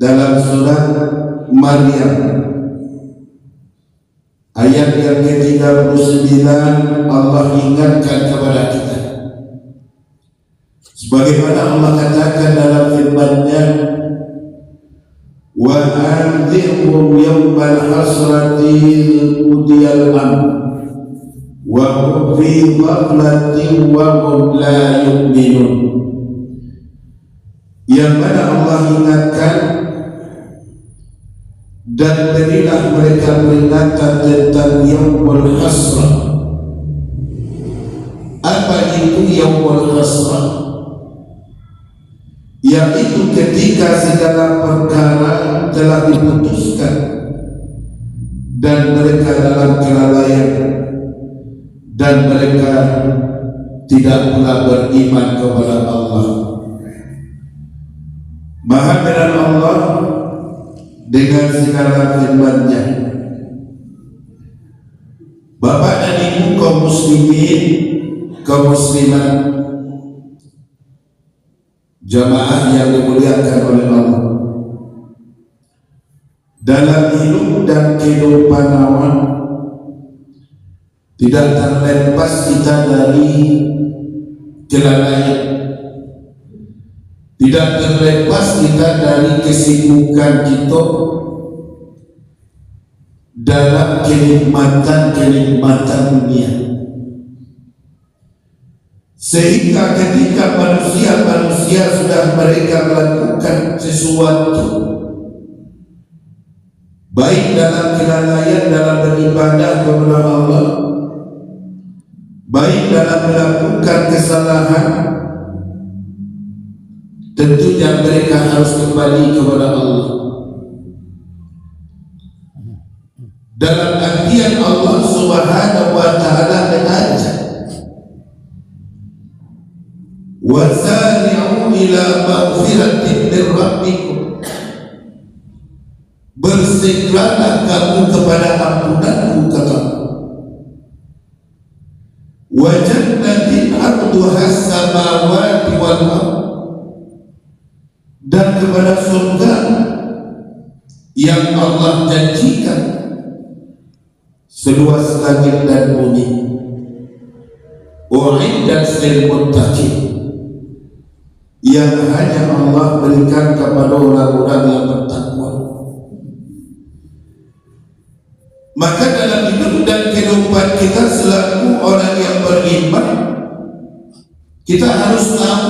dalam surat Maryam ayat yang ke-39. Allah ingatkan kepada kita sebagaimana Allah katakan dalam firman-Nya, wa anzirhum yawmal hasrati udiyal amr wa hum fi ghaflatin wa hum la yu'minun. Yang mana Allah ingatkan dan berilah mereka peringatan tentang yaumul hasrah. Apa itu yaumul hasrah? Yaitu ketika segala perkara telah diputuskan dan mereka dalam kelalaian dan mereka tidak pula beriman kepada Allah. Maha benar Allah dengan segala firman-Nya. Bapak dan Ibu kaum muslimin, kaum muslimat, jamaah yang dimuliakan oleh Allah, dalam hidup dan kehidupan awam tidak terlepas kita dari kelalaian, tidak terlepas kita dari kesibukan kita dalam kenikmatan dunia. Sehingga ketika manusia sudah mereka melakukan sesuatu, baik dalam kelalaian dalam beribadah kepada Allah, baik dalam melakukan kesalahan, tentunya mereka harus kembali kepada Allah. Dalam artian Allah Subhanahu wa ta'ala mengajak, wasari'u ila maghfiratin min rabbikum, bersegeralah kamu kepada ampunanku, kata wa jannatin arduha as-samawati wal ardh, dan kepada surga yang Allah janjikan seluas langit dan bumi, u'iddat lil muttaqin, yang hanya Allah berikan kepada orang-orang yang bertakwa. Maka dalam hidup dan kehidupan kita selaku orang yang beriman, kita harus tahu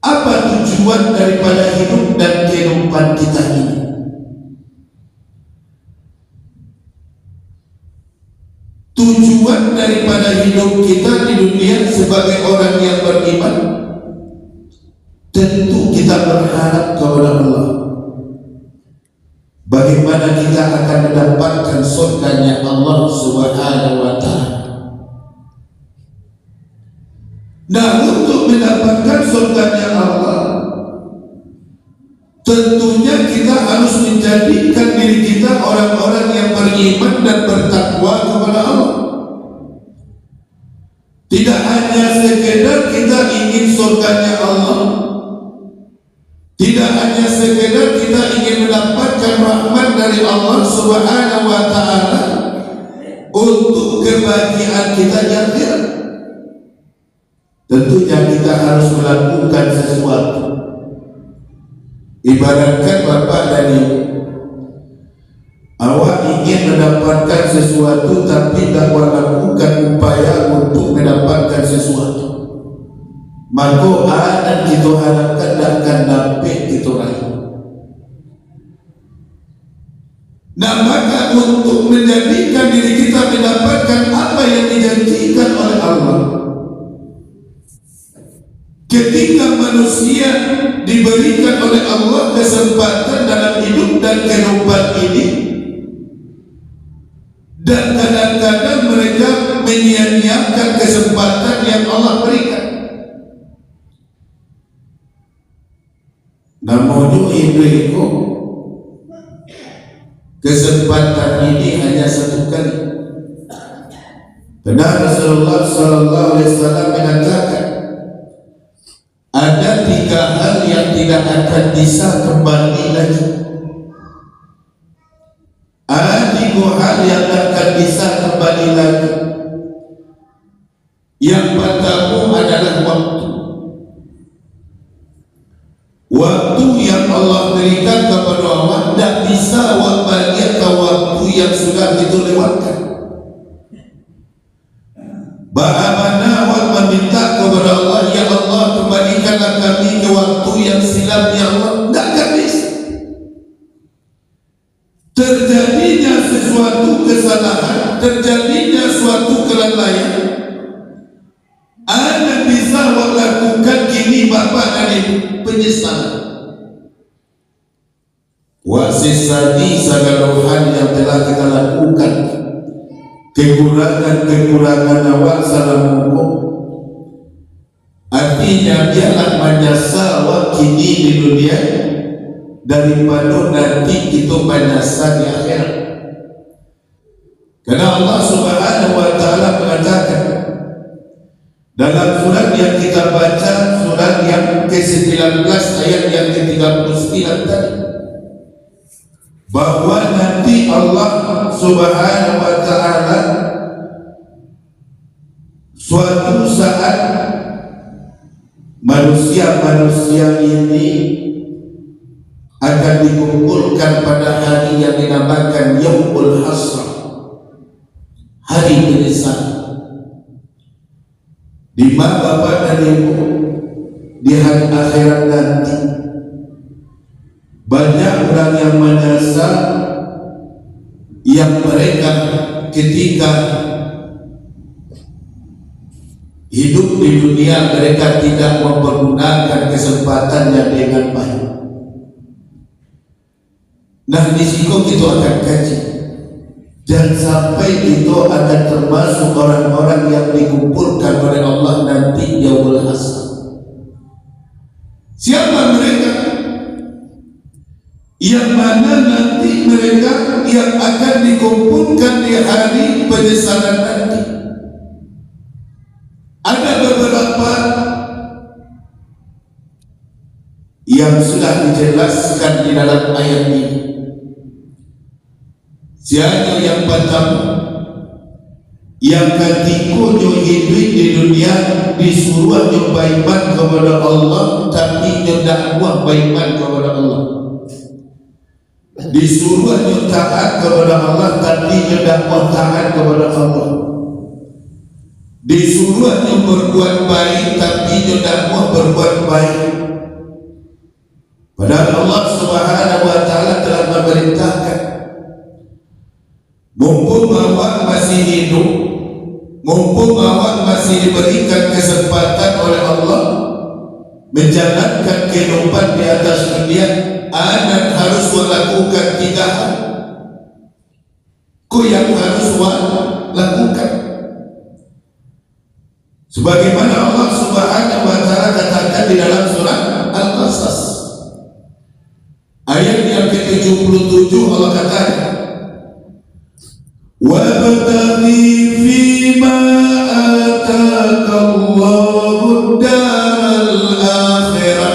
apa tujuan daripada hidup dan kehidupan kita ini. Tujuan daripada hidup kita di dunia sebagai orang yang beriman, tentu kita berharap kepada Allah. Bagaimana kita akan mendapatkan surganya Allah Subhanahu wa ta'ala. Nah, untuk mendapatkan surganya Allah, tentunya kita harus menjadikan diri kita orang-orang yang beriman dan bertakwa kepada Allah. Tidak hanya sekedar kita ingin surganya Allah, tidak hanya sekedar kita ingin mendapatkan rahmat dari Allah Subhanahu wa ta'ala untuk kebahagiaan kita di akhirat. Tentunya kita harus melakukan sesuatu. Ibaratkan bapak dan ibu, awak ingin mendapatkan sesuatu tapi tak melakukan upaya untuk mendapatkan sesuatu, maka dan kita harapkan tak akan dapat kita raih. Nah, maka untuk menjadikan diri kita mendapatkan apa yang dijanjikan oleh Allah, ketika manusia diberikan oleh Allah kesempatan dalam hidup dan kehidupan ini, dan kadang-kadang mereka menyia-nyiakan kesempatan yang Allah berikan. Namun itu kesempatan ini hanya satu kali. Benar Rasulullah sallallahu alaihi wasallam mengatakan, ada 3 tiga hal yang tidak akan bisa kembali lagi. Ada tiga hal yang akan bisa kembali lagi. Yang pertama adalah waktu. Waktu yang Allah berikan kepada Allah tidak bisa balik ke waktu yang sudah itu lewatkan. Bagaimana awak meminta kepada Allah, ya Allah kembalikanlah kami ke waktu yang silam, ya Allah, tidak akan bisa. Terjadinya sesuatu kesalahan, terjadinya suatu kelalaian, anda bisa lakukan kini bapak dan ibu, penyesalan. Wasisani segala hal yang telah kita lakukan, kekurangan awak salah hukum, artinya biarlah menyesal awak kini di dunia daripada nanti itu menyesal di akhirat. Karena Allah Subhanahu wa Ta'ala mengatakan dalam surat yang kita baca, surat yang ke-19 ayat yang ke-39 tadi, bahwa nanti Allah Subhanahu wa Ta'ala suatu saat manusia-manusia ini akan dikumpulkan pada hari yang dinamakan Yaumul Hasrah, hari penyesalan. Di mana bapak dan ibu di hari akhirat nanti banyak orang yang menyesal yang mereka ketika hidup di dunia mereka tidak mempergunakan kesempatannya dengan baik. Nah, di situ kita akan kaji. Jangan sampai kita akan termasuk orang-orang yang dikumpulkan oleh Allah nanti yaumul hasr. Siapa mereka? Yang mana nanti mereka yang akan dikumpulkan di hari penyesalan nanti? Ada beberapa yang sudah dijelaskan di dalam ayat ini. Siapa yang pertama, yang ketika hidup di dunia disuruh beriman kepada Allah tapi tidak buat beriman kepada Allah, disuruh taat kepada Allah tapi tidak buat taat kepada Allah, disuruh berbuat baik tapi tidak buat berbuat baik. Padahal Allah Subhanahu wa Ta'ala telah memerintahkan, mumpung awak masih hidup, mumpung awak masih diberikan kesempatan oleh Allah menjalankan kehidupan di atas dunia, anda harus melakukan 3 hal. Kau yang harus lakukan sebagaimana Allah Subhanahu wa Ta'ala katakan di dalam surat Al-Qasas ayat yang ke-77. Allah katakan, وَابْتَغِي فِيمَا آتَاكَ اللَّهُ الدَّارَ الْآخِرَةَ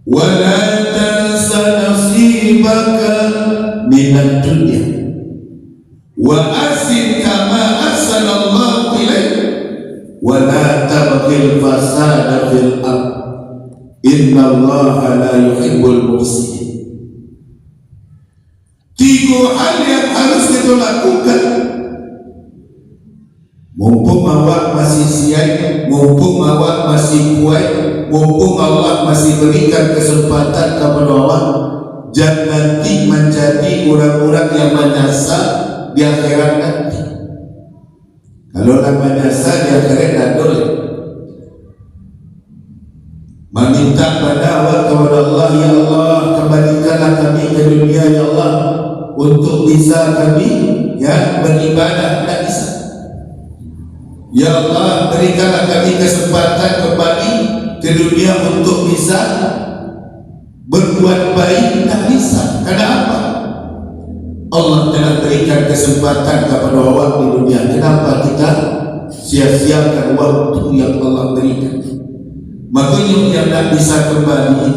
وَلَا تَنْسَ نَصِيبَكَ مِنَ الدُّنْيَا وَأَحْسِنْ كَمَا أَحْسَنَ اللَّهُ إِلَيْكَ وَلَا تَبْغِ الْفَسَادَ فِي الْأَرْضِ إِنَّ اللَّهَ لَا يُحِبُّ الْمُفْسِدِينَ. 3 hal yang harus kita lakukan mumpung awak masih sihat, mumpung awak masih kuat, mumpung Allah masih berikan kesempatan kepada awak. Jangan nanti menjadi orang-orang yang menyesal di akhirat nanti. Kalau nak menyesal di akhirat tak boleh. Meminta pada awak kepada Allah, ya Allah kembalikanlah kami ke dunia, ya Allah, untuk bisa kami beribadah, tidak bisa. Ya Allah berikanlah kami kesempatan kembali ke dunia untuk bisa berbuat baik, tidak bisa. Kenapa? Allah telah berikan kesempatan kepada awak di dunia. Kenapa kita sia-siakan waktu yang Allah berikan? makanya yang tak bisa kembali.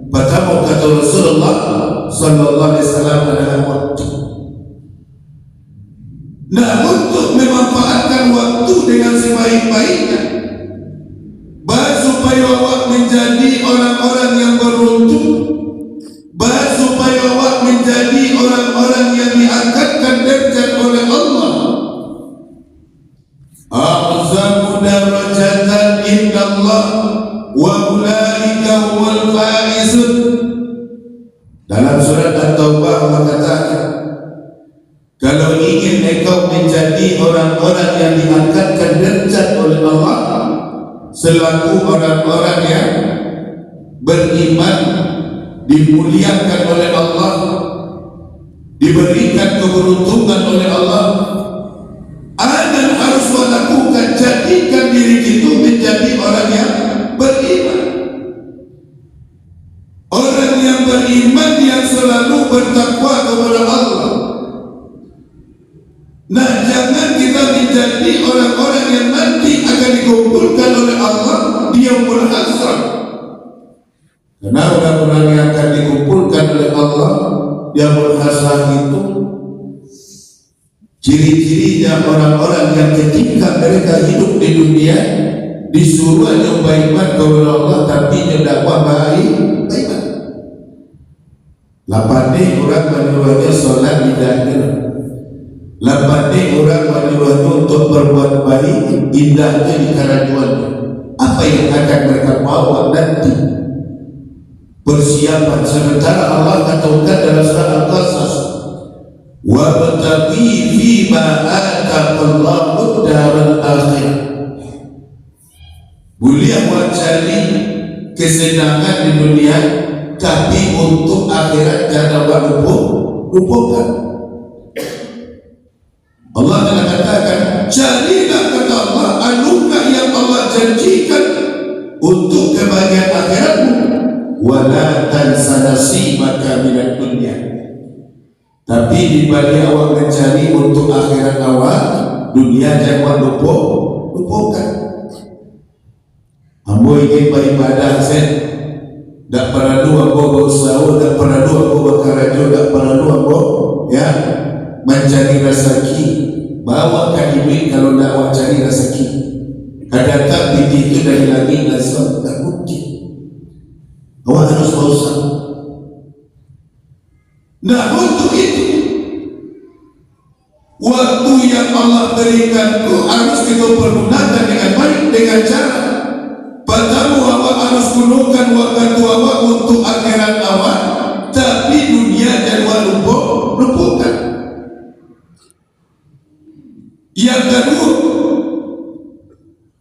Pertama kata Rasulullah sallallahu alaihi wasallam adalah waktu. Nah, untuk memanfaatkan waktu dengan sebaik-baiknya, supaya awak menjadi orang-orang yang beruntung, supaya awak menjadi orang-orang yang diangkatkan derajat oleh Allah. A'zamu darajatan indallah wa ulaika humul faizun. Dalam surat At-Taubah Allah katakan, kalau ingin engkau menjadi orang-orang yang diangkatkan derajat oleh Allah selaku orang-orang yang beriman, dimuliakan oleh Allah, diberikan keberuntungan oleh Allah, dan harus melakukan, jadikan diri itu menjadi orang yang beriman, orang yang beriman yang selalu bertakwa kepada Allah. Nah, jangan kita menjadi orang-orang yang nanti akan dikumpulkan oleh Allah di yaumul hasrah. Karena orang-orang yang akan dikumpulkan oleh Allah di yaumul hasrah itu ciri-cirinya orang-orang yang ketika mereka hidup di dunia disuruh nyoba iman kepada Allah tapi dakwah baik. Lapane orang menyuruhnya sholat tidak kena. Lapane orang menyuruhnya untuk berbuat baik, indahnya di kerajuannya. Apa yang akan mereka bawa nanti? Persiapan. Sementara Allah katakan dalam surah Al-Qasas, wabtaghi fima ataqallahu daral akhirah. Boleh mencari kesenangan di dunia, tapi untuk akhirat jangan lupakan. Allah telah katakan, carilah kata Allah anugerah yang Allah janjikan untuk kebahagiaan akhiratmu, wala tansa nasibaka minad dunya. Tapi dibalik awak mencari untuk akhirat awak, dunia jangan lupakan. Ambo ingin beribadah sen, tak perlu ambo berusaha, tak perlu ambo bekerja, tak perlu ambo ya mencari rezeki. Bawakan duit kalau nak awak cari rezeki. Kadang-kadang biji itu dari langit langsung tak mungkin. Awak harus berusaha. Nah, untuk itu waktu yang Allah berikan itu harus kita pergunakan dengan baik, dengan cara pertama awak harus gunakan waktu awak untuk akhirat awak, tapi dunia jangan lupakan. Yang kedua,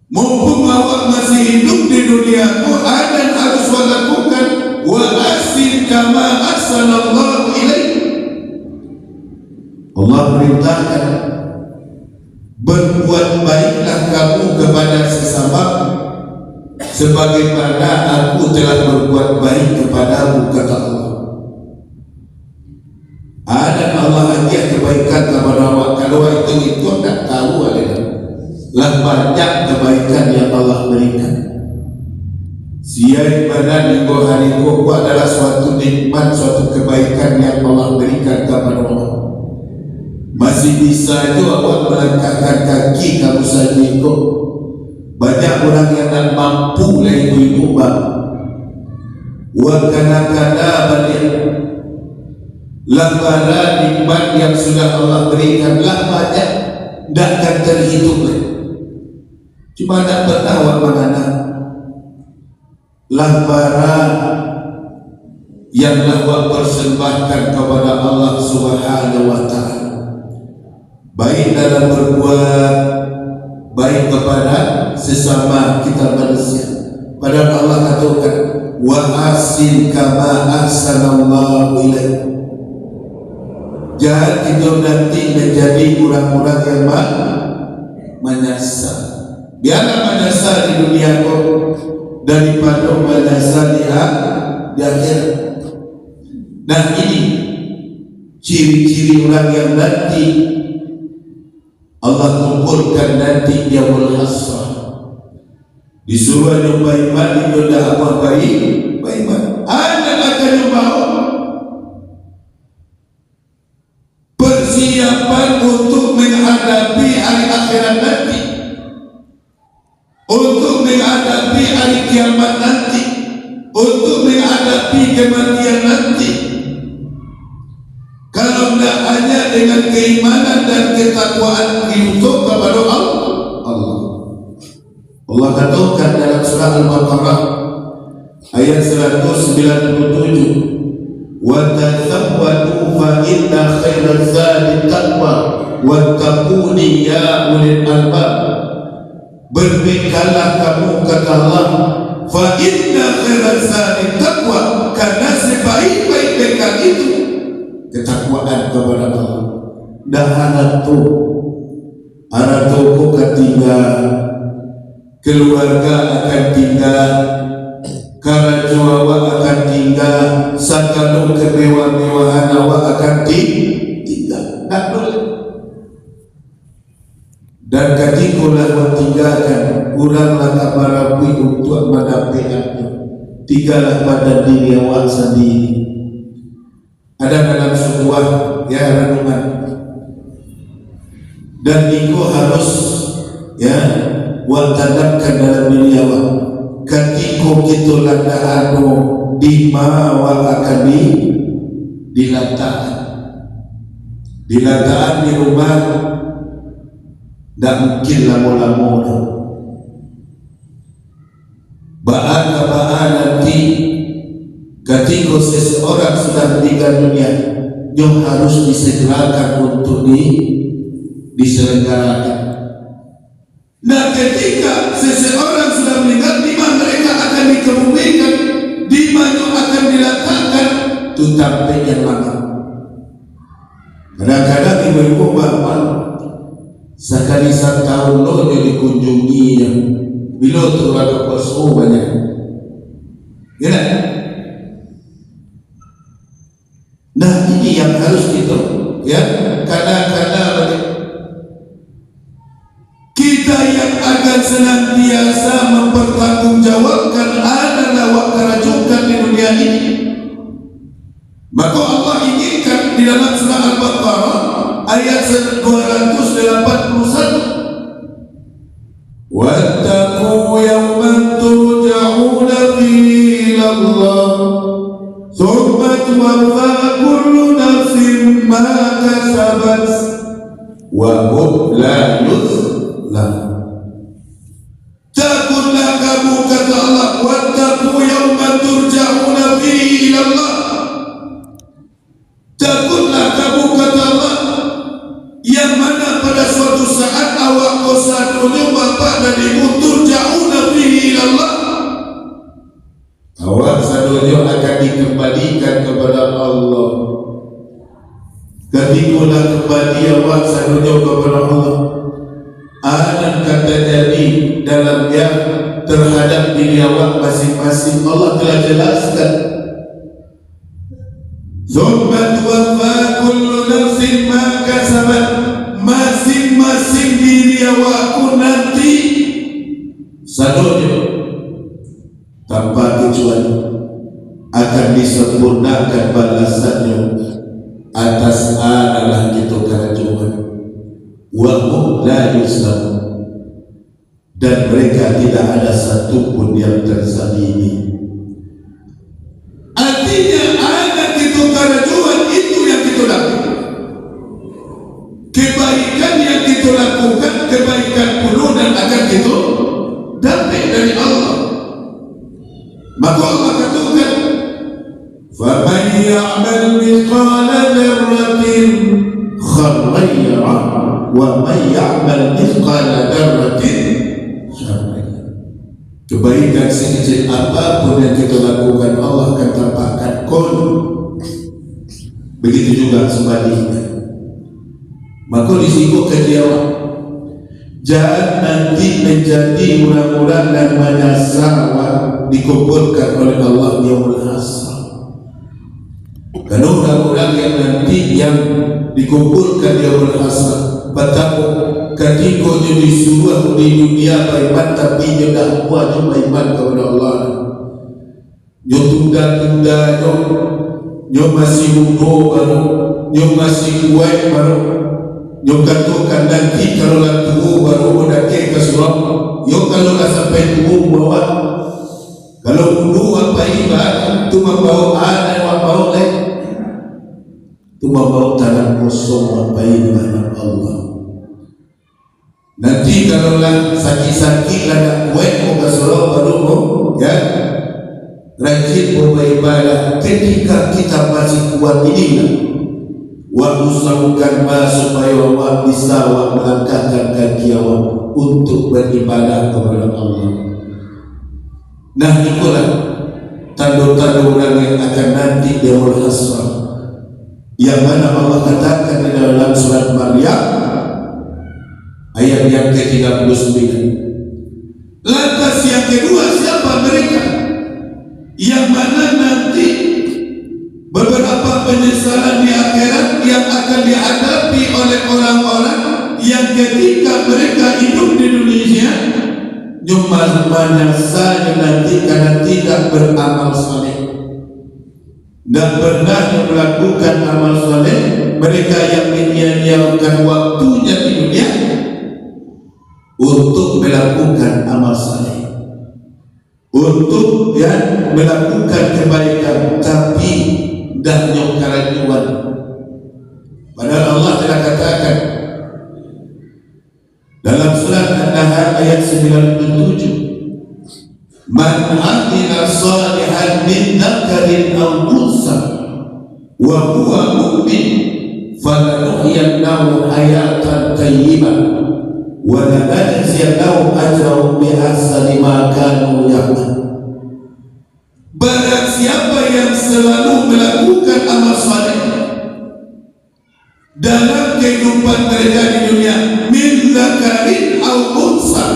mumpung awak masih hidup di dunia itu, dan harus melakukan wa ahsin kama ahsanallahu ilaik. Allah perintahkan, berbuat baiklah kamu kepada sesamamu sebagaimana aku telah berbuat baik kepadamu, kata Allah. Dan Allah hadiah kebaikan kepada awak. Kalau itu tak tahu adalah banyak kebaikan yang Allah berikan. Siapa mana minggu hari itu adalah suatu nikmat, suatu kebaikan yang Allah berikan kepada awak. Masih bisa itu awak melangkahkan kaki kamu saja itu. Banyak orang yang tak mampu lah itu bang. Wakana balik lambara nikmat yang sudah Allah berikan lah banyak, tak akan terhitung. Cuma tak pernah awak mengenal lambara yang awak persembahkan kepada Allah Subhanahu wa Ta'ala, baik dalam berbuat baik kepada sesama kita manusia. Padahal Allah katakan wa ahsin kama ahsanallahu ilaik. Jangan kita nanti menjadi orang-orang yang menyasar. Biarlah menyasar di dunia kau daripada menyasar di akhirat. Dan ini ciri-ciri orang yang nanti Allah kumpulkan nanti yaumul hasrah. Disuruh nyoba iman, itu dah apa baik iman. Anak akan nyoba persiapan untuk menghadapi hari akhirat nanti, untuk menghadapi hari kiamat nanti, untuk menghadapi kematian nanti. Kalau tidak hanya dengan keimanan dan ketakwaan untuk kepada Allah. Allah katakan dalam surah Al-Baqarah ayat 197, wa tazawwadu fa inna khairaz zadi taqwa wattaquni ya ulil albab. Berbekallah kamu, kata Allah, fa inna khairaz zadi taqwa, karena sebaik-baik bekal itu ketakwaan kepada Allah. Dah harap tu ketika keluarga akan tinggal, karajuawa akan tinggal, sakalu kemewah-mewahan awak akan tinggal. Tak boleh. Dan ketika tinggalkan, kuranglah kamarapi untuk mendapikannya. Tinggallah pada diri awak sendiri. Ada dalam sebuah renungan, dan itu harus watanamkan dalam diri awak. Ketika kita lantahan di mana akan dilantahan di rumah, tak mungkin lama-lama. Bahan nanti ketika seseorang sudah meninggal dunia, yang harus disegerakan untuk diselenggarakan. Nah, ketika seseorang sudah meninggal, di mana mereka akan dikebumikan, di mana akan diletakkan, itu sampai yang lama. Kadang-kadang ibu-ibu bapak sekali setahun lo jadi kunjungi yang bila tu ada pasal banyak, ya. Nah, ini yang harus kita, kadang-kadang kita yang akan senantiasa mempertanggungjawabkan adalah wakarajukan di dunia ini. Maka Allah inginkan di dalam surah Al-Baqarah ayat 281, wattaqu yawman turja'una fihi ila Allah thumma tuwaffa kullu nafsin ma kasabat wa hum la yuzlamun. Takutlah kamu, kata Allah, wattaqu yawman turja'una fihi ila Allah. Takutlah kamu, kata Allah, yang mana pada suatu saat awak kosa dulu bapak dan ibu turja'una fihi ila Allah. Awak sadonya akan dikembalikan kepada Allah. Ketika kembali awak sadonya kepada Allah, akan kata jadi dalam yang terhadap diri awak masing-masing. Allah telah jelaskan, thumma tuwaffa kullu nafsin ma kasabat. Masing-masing diri awakku nanti sadonya tanpa kecuali akan disempurnakan balasannya atas adalah kita kerajuan. Wa hum la yuzlamun, dan mereka tidak ada satupun yang terzalimi. Artinya anak kita kerajuan itu yang kita lakukan. Kebaikan yang kita lakukan, kebaikan penuh dan akan kita dapat dari Allah. Maka Allah katakan, faman ya'mal mithqala dzarratin khairan yarah wa man ya'mal mithqala dzarratin syarran yarah. Kebaikan sekecil apapun yang kita lakukan, Allah akan tampakkan kun. Begitu juga sebaliknya. Maka disibukkan dia, jangan nanti menjadi orang-orang dan menyasar dikumpulkan oleh Allah yaumul hasr. Karena orang-orang yang nanti yang dikumpulkan yaumul hasr, betapa ketika dia disuruh di dunia beriman tapi dia tak kuat dia beriman kepada Allah. Dia tunda-tunda dia masih muda baru, dia masih kuat baru, dia katakan nanti kalau lah tua baru dia ke surau. Dia kalau lah sampai tua bawa, kalau muda apa ibadah tu membawa anak membawa lain, tu membawa tanah kosong apa ibadah Allah. Nanti kalau lah sakit-sakit lah nak kuat mau ke surau baru ya rajin beribadah. Ketika kita masih kuat ini wa usahakan supaya awak bisa awak melangkahkan kaki awak untuk beribadah kepada Allah. Nah itulah tanda-tanda orang yang akan nanti yaumul hasrah, yang mana Allah katakan di dalam surat Maryam ayat yang ke-39. Lantas yang kedua, siapa mereka yang mana nanti beberapa penyesalan di akhirat yang akan dihadapi oleh orang-orang yang ketika mereka hidup di Indonesia cuma menyesal nanti karena tidak beramal saleh dan pernah melakukan amal saleh. Mereka yang menyia-nyiakan waktunya di dunia untuk melakukan amal saleh, untuk melakukan kebaikan, tapi dah nyongkaran. Padahal Allah telah katakan dalam surat An-Nahl ayat 97, man amila salihan min dzakarin aw unsa wa huwa mu'min falanuhyiyannahu hayatan thayyibah wa lanajziyannahum ajrahum biahsani ma kanu ya'malun. Barang siapa yang selalu melakukan amal saleh dalam kehidupan mereka di dunia, min dzakarin aw unsa,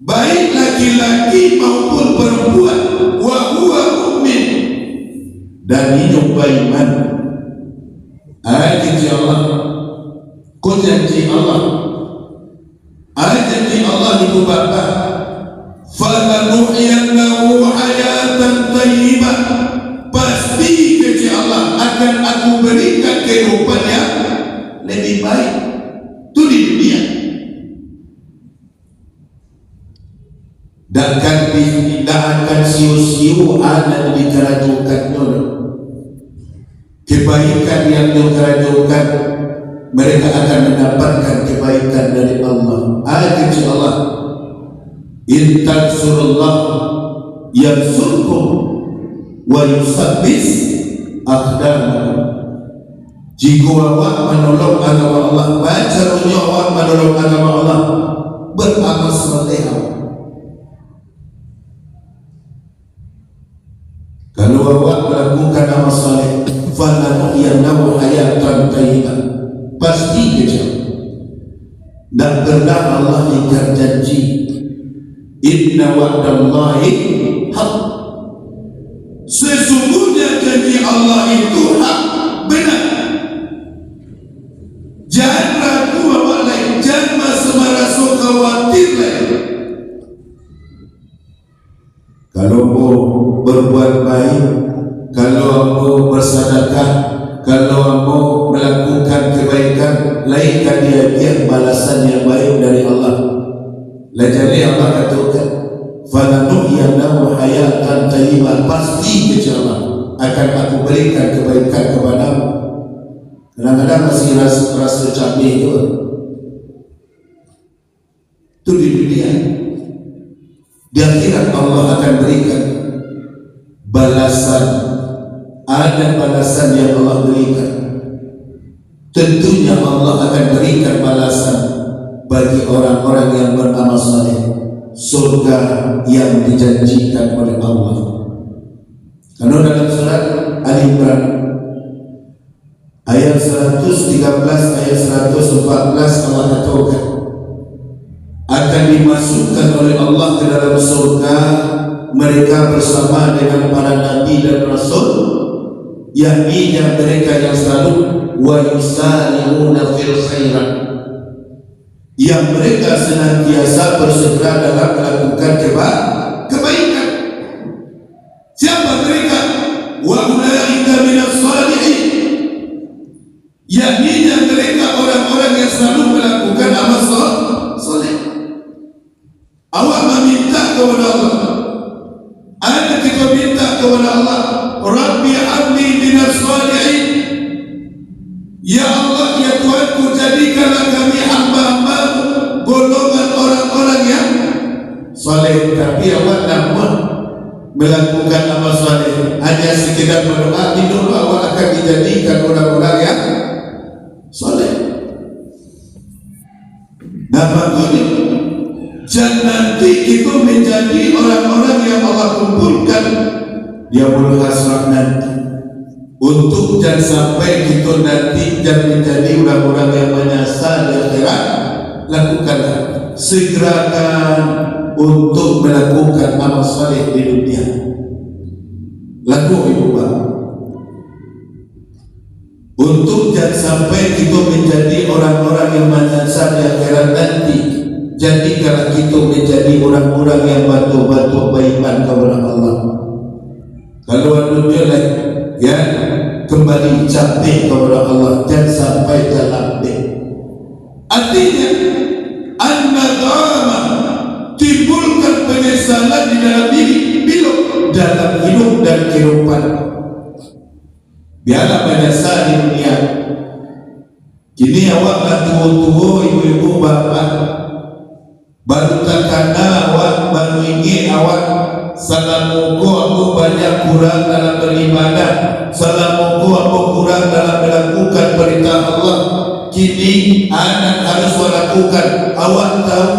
baik laki-laki maupun perempuan, wa huwa mu'min, dan hidup beriman. Janji Allah, kau janji Allah, janji Allah ibu bapa, falanuhyiyannahu hayatan thayyibah, pasti janji Allah akan aku berikan kehidupan yang lebih baik tu di dunia. Dan tidak akan siu-siu ada di kerajukannya. Kebaikan yang dikerajukan, mereka akan mendapatkan kebaikan dari Allah. Janji Allah, in tansurullah yansurkum wa yusabbis aqdamakum. Jika awak menolong agama Allah, baca rujuk awak menolong agama Allah, beramal saleh. Kalau awak melakukan amal saleh, falanuhyiyannahu hayatan thayyibah, pasti kejam. Dan pernah Allah ingkar janji, inna wa'dallahi haq, sesungguhnya janji Allah itu hak, benar. Jangan ragu awak lain, jangan merasa khawatir lain. Kalau mau berbuat baik, kalau mau bersedekah, kalau mau melakukan kebaikan, lainkan dia balasan yang baik dari Allah. Jadi Allah katakan, falanuhyiyannahu hayatan thayyibah, pasti insya-Allah akan aku berikan kebaikan kepadamu. Kadang-kadang masih rasa capek itu di dunia. Di akhirat Allah akan berikan balasan, ada balasan yang Allah berikan. Tentunya Allah akan berikan balasan bagi orang-orang yang beramal saleh, surga yang dijanjikan oleh Allah. Karena dalam surat Ali Imran ayat 113 ayat 114 Allah katakan akan dimasukkan oleh Allah ke dalam surga mereka bersama dengan para nabi dan rasul, yakni mereka yang selalu wa yusari'una fil khairat, yang mereka senantiasa bersegera dalam melakukan kebaikan. Siapa mereka? Wa ulaika minas shalihin, yakni mereka orang-orang yang selalu melakukan amal soleh. Awak meminta kepada Allah, ada kita minta kepada Allah, Rabbi habli minas shalihin, ya Allah, ya Tuhanku, jadikanlah kami hamba-hamba golongan orang-orang yang soleh. Tapi awak nak melakukan amal soleh hanya sekedar berdoa, insya awak akan dijadikan orang-orang yang soleh. Nah, makanya jangan nanti kita menjadi orang-orang yang Allah kumpulkan dia mulut hasrat nanti, untuk jangan sampai kita nanti dan menjadi orang-orang yang menyasar di akhirat. Lakukanlah, segerakan untuk melakukan amal saleh di dunia. Laku ibu bapak, untuk jangan sampai kita menjadi orang-orang yang menyasar di akhirat nanti. Jadikanlah kita menjadi orang-orang yang batu-batu baikan kepada Allah. Kalau dunia ya kembali capek kepada Allah, jangan sampai dalam dek. Artinya an-nadama, timbulkan penyesalan di dalam diri bila dalam hidup dan kehidupan. Biarlah menyesal di dunia. Kini awak lah tua-tua, ibu-ibu, bapak, baru terkena awak, baru ingin awak salah muka aku banyak kurang dalam beribadah, salah muka aku kurang dalam melakukan perintah Allah. Kini anak harus melakukan. Awak tahu,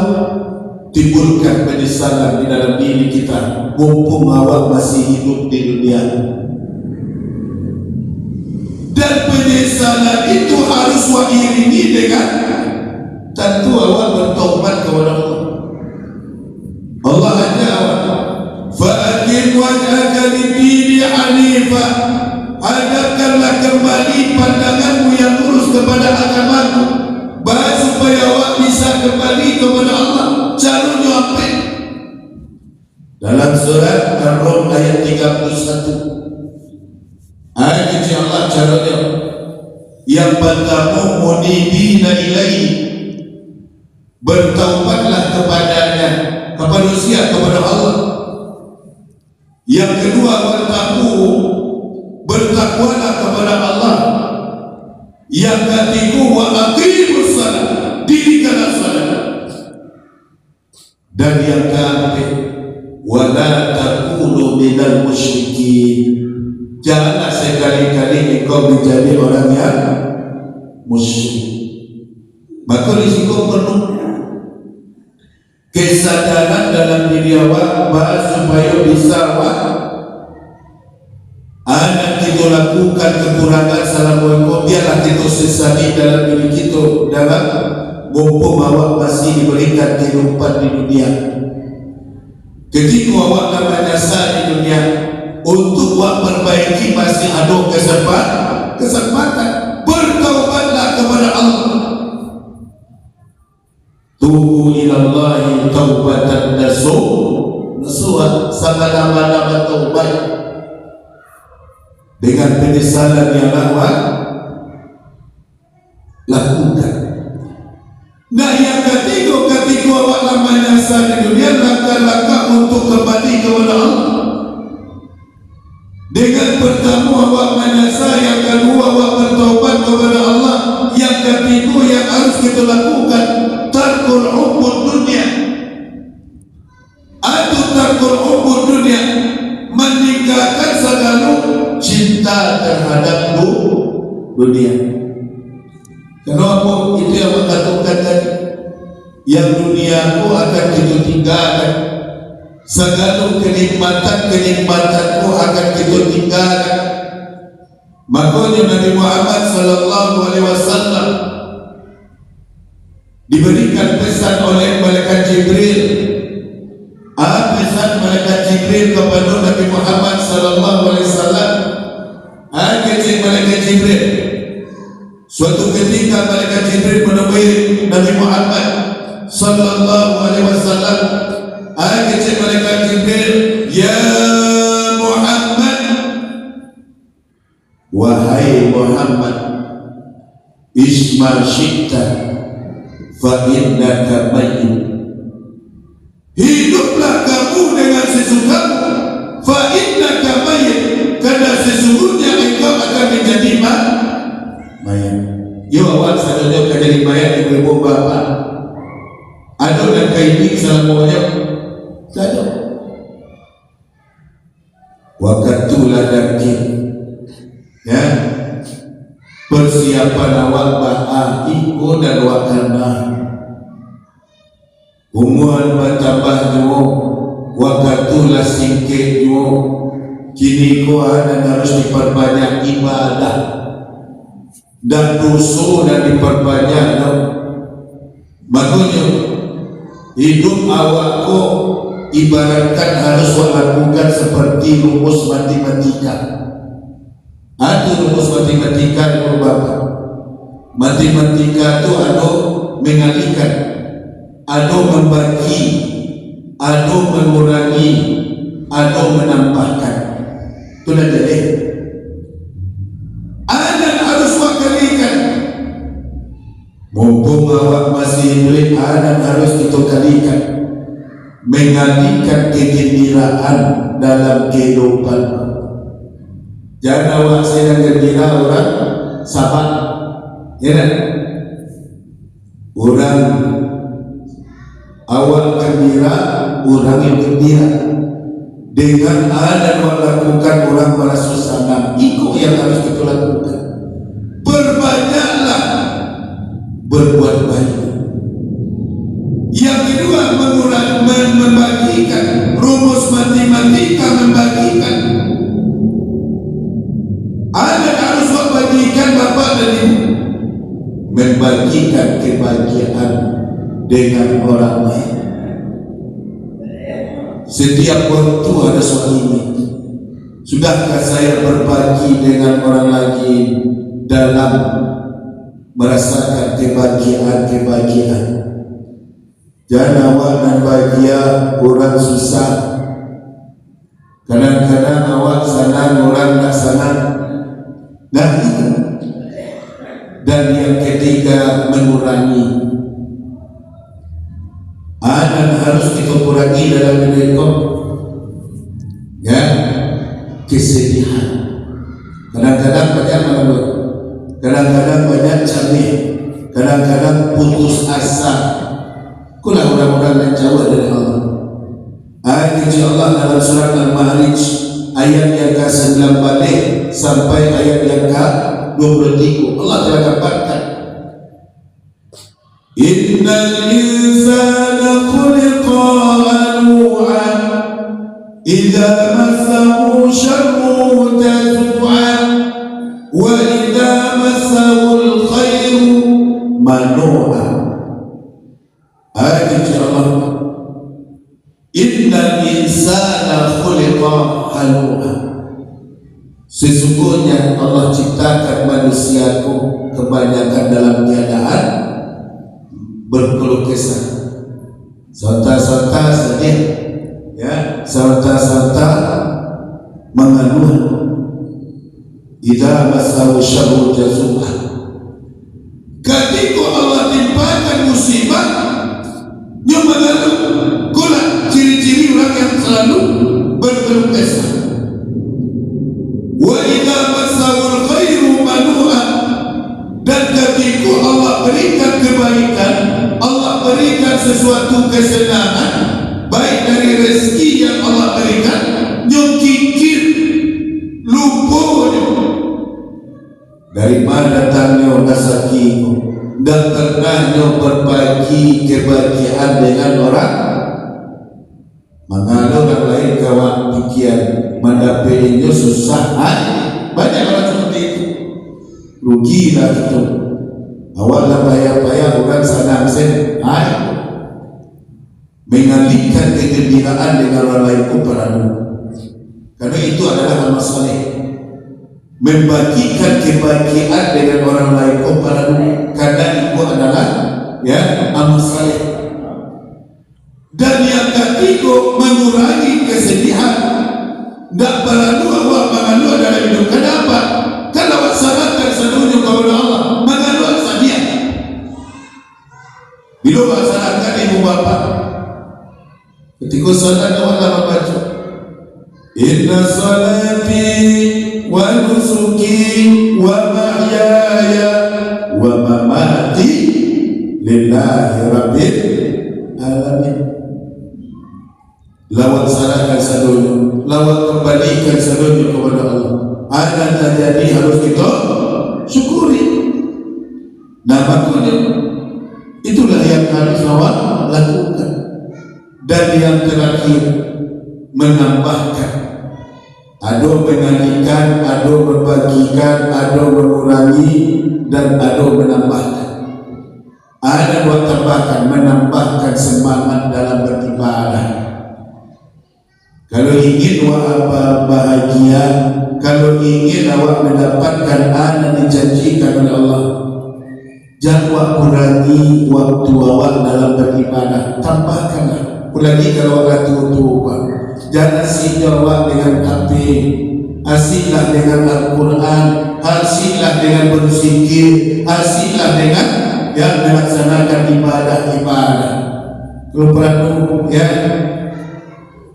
timbulkan penyesalan di dalam diri kita mumpung awak masih hidup di dunia. Dan penyesalan itu harus awak iringi dengan tentu awak bertobat kepada Allah. Allah ajar awak, fa'akim wajhaka lid-dini hanifah, hadapkanlah kembali pandanganmu yang lurus kepada agamamu, baik supaya awak bisa kembali kepada Allah. Caranya apa? Dalam surat Ar-Rum ayat 31, ayat kecil Allah caranya, yang pertama munibina ilaihi, bertaubatlah kepadanya, kepada siapa? Kepada Allah. Yang kedua, bertakwalah kepada Allah. Yang ketiga, wa aqimus shalah, dirikanlah salat. Dan yang keempat, wala takunu minal musyrikin, janganlah sekali-kali engkau menjadi orang yang musyrik. Maka risiko penuh kesadaran dalam diri awak, supaya bisa awak anak kita lakukan kekurangan salah muka, biarlah kita sesali dalam diri kita dalam mumpung awak masih diberikan kehidupan di dunia. Ketika awak dah menyasar di dunia, untuk awak perbaiki masih ada kesempatan. Bertaubatlah kepada Allah. Tubu ilallahi taubatan nasuha, sama lama-lama taubat dengan penyesalan yang awak lakukan. Nah, yang ketiga, ketika awak lama menyasar di dunia, langkah-langkah untuk kembali kepada Allah. Dengan pertama awak menyasar, yang kedua awak bertaubat kepada Allah, yang ketiga yang harus kita lakukan, tarkul hubbud dunia. Atau tarkul hubbud dunia, meninggalkan segala cinta terhadap dunia. Kenapa? Itu yang katakan tadi, yang dunia aku akan kita tinggalkan, segala kenikmatanku akan kita tinggalkan. Makanya Nabi Muhammad sallallahu alaihi wasallam diberikan pesan oleh malaikat Jibril. Pesan malaikat Jibril kepada Nabi Muhammad sallallahu alaihi wasallam. Kata malaikat Jibril, suatu ketika malaikat Jibril menemui Nabi Muhammad, sallallahu alaihi wasallam ayat malaikat Jibril, ya Muhammad, wahai Muhammad, isma syi'ta fa innaka mayyit, hiduplah kamu dengan sesukamu, fa innaka mayyit, karena sesungguhnya engkau akan menjadi mayat. Yo awak sadar akan jadi mayat di ibu bapa. Ada dan kaini selamanya tak ada. Waktu ladaki, ya, persiapan awak ba'a iko dan wakana umuan bertambah nyo, waktu lah singkit nyo, kini ko dan harus diperbanyak ibadah dan dosa dan diperbanyak no. Makanya hidup awak ko ibaratkan harus lakukan seperti rumus matematika. Ada rumus matematika yang berbeda. Matematika itu ada mengalihkan, ada membagi, ada mengurangi, ada menambahkan. Itu dah jadi. Ada harus wakalikan. Mumpung awak masih hidup, ada harus kita kalikan, mengalihkan kegembiraan dalam kehidupan. Jangan awak sedang gembira orang sabar, ya kan? Orang awak gembira, orang yang gembira. Dengan ada melakukan orang merasa senang, itu yang harus kita lakukan. Perbanyaklah berbuat baik. Yang kedua, membagikan rumus matematika, membagikan. Ada harus membagikan bapak dan ibu, membagikan kebahagiaan dengan orang lain. Setiap waktu ada soal ini. Sudahkah saya berbagi dengan orang lagi dalam merasakan kebahagiaan? Jangan awak dan bahagia orang susah. Kadang-kadang awak senang, orang tak senang. Dan itu. Dan yang ketiga, mengurangi. Dan harus kita kurangi dalam mereka, ya, kesedihan. Kadang-kadang banyak malu, kadang-kadang banyak cabih, kadang-kadang putus asa. Kulah orang-orang yang jauh dari Allah. Ayat Allah dalam surat Al-Ma'arij ayat yang ke-9 balik sampai ayat yang ke-23. Allah telah katakan, Innal insana khuliqa halu'an idza massahu syarru jazua wa idza massahu al-khairu manu'a. Ayat Allah, Innal insana khuliqa halu'an, sesungguhnya Allah ciptakan manusia itu kebanyakan dalam keadaan berkeluh kesah, serta-serta sedih, ya, serta-serta mengeluh. Idza massahu syarru jazua, ketika Allah timpakan musibah dia mengeluh. Itulah ciri-ciri orang yang selalu berkeluh kesah. Wa idza massahu al-khairu manu'a, dan ketika Allah berikan kebaikan, Allah berikan sesuatu kesenangan, baik dari rezeki yang Allah berikan, nyokikir, lupa dari mana datangnya rezeki, dan pernahnya berbagi kebahagiaan dengan orang. Mengalah orang lain kawan pikiran mendapatnya susah. Banyak orang seperti itu. Rugilah itu. Awalnya payah-payah orang senang sen. Mengalihkan kegembiraan dengan orang lain kepada. Karena itu adalah amal saleh. Membagikan kebahagiaan dengan orang lain kepada. Karena itu adalah, ya, amal saleh. Iko salat wala membaca inna salati wa nusuki wa mahyaya wa mamati lillahi rabbil alamin. Lawat salahkan sadonya, lawat kembalikan sadonya kepada Allah. Ada terjadi harus kita syukuri. Nah makanya itulah yang harus awak lakukan. Dan yang terakhir menambahkan, ada mengalihkan, ada membagikan, ada mengurangi, dan ada menambahkan. Ada buat tambahkan, menambahkan semangat dalam beribadah. Kalau ingin awak bahagia, kalau ingin awak mendapatkan anak dijanjikan oleh Allah, jangan awak kurangi waktu awak dalam beribadah, tambahkanlah. Ulangi kalau awak tua-tua, jangan asyik awak dengan HP, asyiklah dengan Al-Quran, asyiklah dengan berzikir, asyiklah dengan yang melaksanakan ibadah-ibadah. Kalau perlu ya,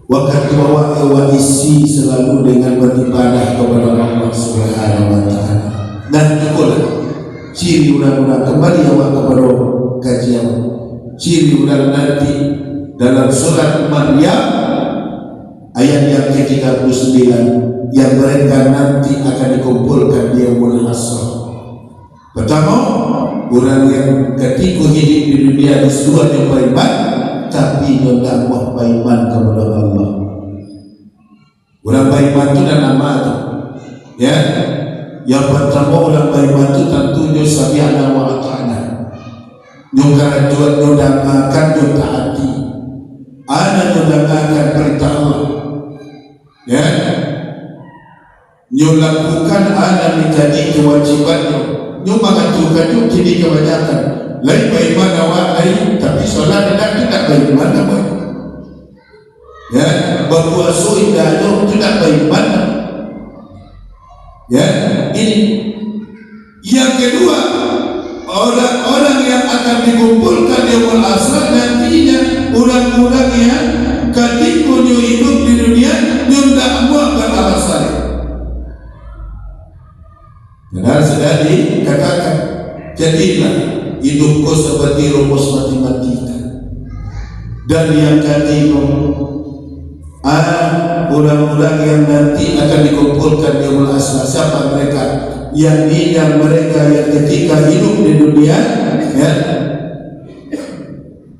waktu awak isi selalu dengan beribadah kepada Allah Subhanahu wa taala. Dan itulah ciri ulang-ulang kembali awak kepada kajian. Ciri ulang nanti dalam surat Maryam ayat yang ke-39 yang mereka nanti akan dikumpulkan di yaumul hasyr. Pertama, orang yang ketika hidup di dunia di seluruhnya beriman, tapi tidak mau beriman kepada Allah. Orang beriman itu dan nama itu, ya. Yang pertama orang beriman itu tentunya sami'na wa ata'na. Nyungkar jual nyudangakan nyutaati. Ada nyudangakan perintah Allah, ya. Nyulakukan ada menjadi kewajibannya. Nyumbang juga tu jadi kebanyakan. Lain beriman awak lain, tapi solat tidak beriman apa? Ya, berpuasa tidak tidak beriman. Ya, ini. Yang kedua, orang-orang yang akan dikumpulkan di yaumul hasyr nantinya orang-orang yang ketika hidup di dunia tidak mau beramal saleh. Benar sudah dikatakan, jadilah hidupku seperti rumus matematika. Dan yang ketiga, orang-orang yang nanti akan dikumpulkan di yaumul hasyr, siapa mereka? Yakni yang mereka yang ketika hidup di dunia, ya,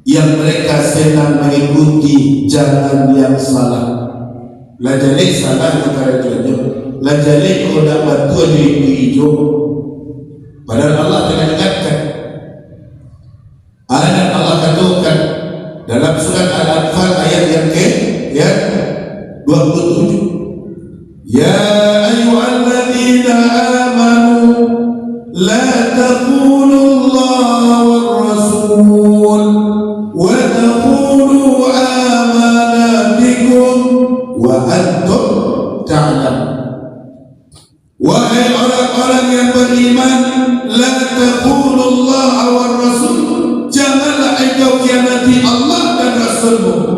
yang mereka senang mengikuti jalan yang salah. Lajalik salah perkara tujuh. Lajalik kau dapat tuan hijau. Padahal Allah telah ingatkan. Ayat Allah katakan dalam surat Al-Anfal ayat yang ke-27. Ya ayyuhalladzina amanu la taqulu Allah war rasul wa taqulu amanatikum wa antum ta'lamun. Wahai orang-orang yang beriman, la taqulu Allah war rasul, janganlah engkau khianati Allah dan Rasulmu.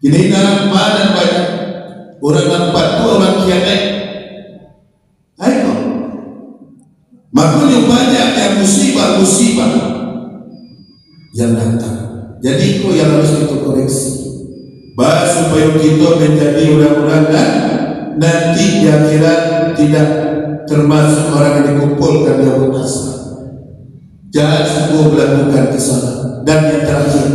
Ini dalam mana banyak orang nampak tu orang khianat. Ayo, makanya banyak yang musibah-musibah yang datang. Jadi itu yang harus kita koreksi, supaya kita menjadi orang-orang dan nanti di akhirat tidak termasuk orang yang dikumpulkan di yaumul hasyr. Jangan sungguh melakukan kesalahan. Dan yang terakhir,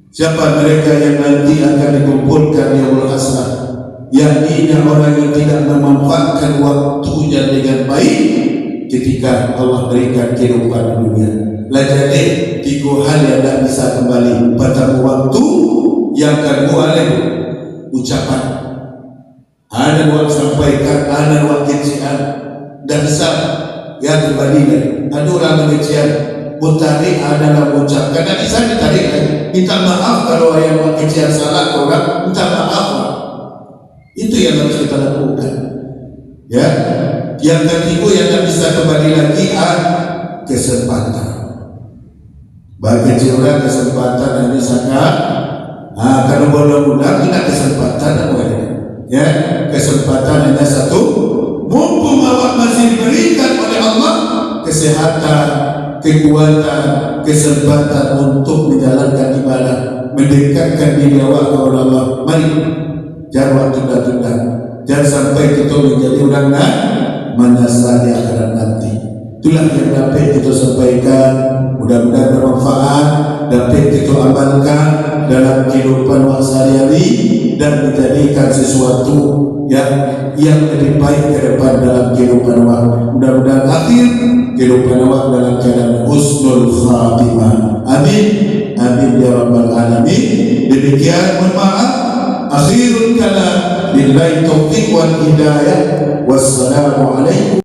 siapa mereka yang nanti akan dikumpulkan di yaumul hasyr? Yakni orang yang tidak memanfaatkan waktunya dengan baik ketika Allah berikan kehidupan dunia. Jadi tiga hal yang tidak bisa kembali. Pertama, waktu. Yang kedua, ucapan. Ada buat sampaikan, ada buat kecian dan besar yang kembali. Ada orang kecian, mutarik adalah mengucapkan dan bisa ditarik lagi. Minta maaf kalau yang buat kecian salah, orang minta maaf. Itu yang harus kita lakukan. Ya, yang ketiga yang tak bisa kembali lagi kesempatan. Bagi orang kesempatan yang bisa Kalau bola-bola kita kesempatan apa ya? Kesempatan hanya satu. Mumpung awak masih diberikan oleh Allah kesehatan, kekuatan, kesempatan untuk menjalankan ibadah, mendekatkan diri awak kepada Allah. Mari, jangan tunda-tunda. Jangan sampai kita menjadi orang menyesal di akhirat nanti. Itulah yang dapat kita sampaikan. Mudah-mudahan bermanfaat, dapat kita amalkan dalam kehidupan sehari-hari dan menjadikan sesuatu yang lebih baik ke depan dalam kehidupan awak. Mudah-mudahan akhir kehidupan awak dalam keadaan husnul khatimah. Amin. Amin ya rabbal alamin. Demikian, mohon maaf. Akhirul kalam, billahi taufiq wal hidayah. Wassalamu alaikum.